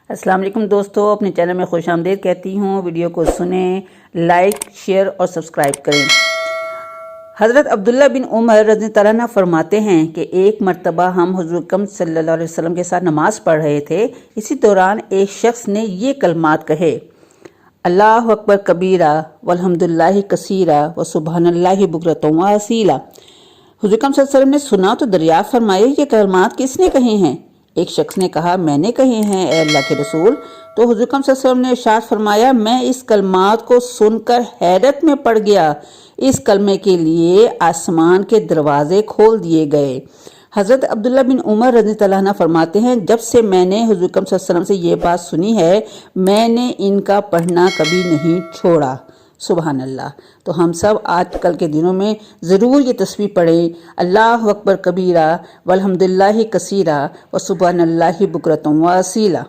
السلام علیکم دوستو، اپنے چینل میں خوش آمدید کہتی ہوں۔ ویڈیو کو سنیں، لائک، شیئر اور سبسکرائب کریں۔ حضرت عبداللہ بن عمر رضی اللہ عنہ فرماتے ہیں کہ ایک مرتبہ ہم حضور اکرم صلی اللہ علیہ وسلم کے ساتھ نماز پڑھ رہے تھے۔ اسی دوران ایک شخص نے یہ کلمات کہے: اللہ اکبر کبیرہ والحمدللہ کثیرہ وسبحان اللہ بکرۃ واصیلا۔ حضور اکرم صلی اللہ علیہ وسلم نے سنا تو دریافت فرمایا، یہ کلمات کس نے کہے ہیں؟ ایک شخص نے کہا، میں نے کہے ہیں اے اللہ کے رسول۔ تو حضور اکرم صلی اللہ علیہ وسلم نے ارشاد فرمایا، میں اس کلمات کو سن کر حیرت میں پڑ گیا۔ اس کلمے کے لیے آسمان کے دروازے کھول دیے گئے۔ حضرت عبداللہ بن عمر رضی اللہ عنہ فرماتے ہیں، جب سے میں نے حضور اکرم صلی اللہ علیہ وسلم سے یہ بات سنی ہے، میں نے ان کا پڑھنا کبھی نہیں چھوڑا۔ سبحان اللہ۔ تو ہم سب آج کل کے دنوں میں ضرور یہ تسبیح پڑھیں: اللہ اکبر کبیرہ والحمدللہ کثیرہ وسبحان اللہ بکرۃ واصیلا۔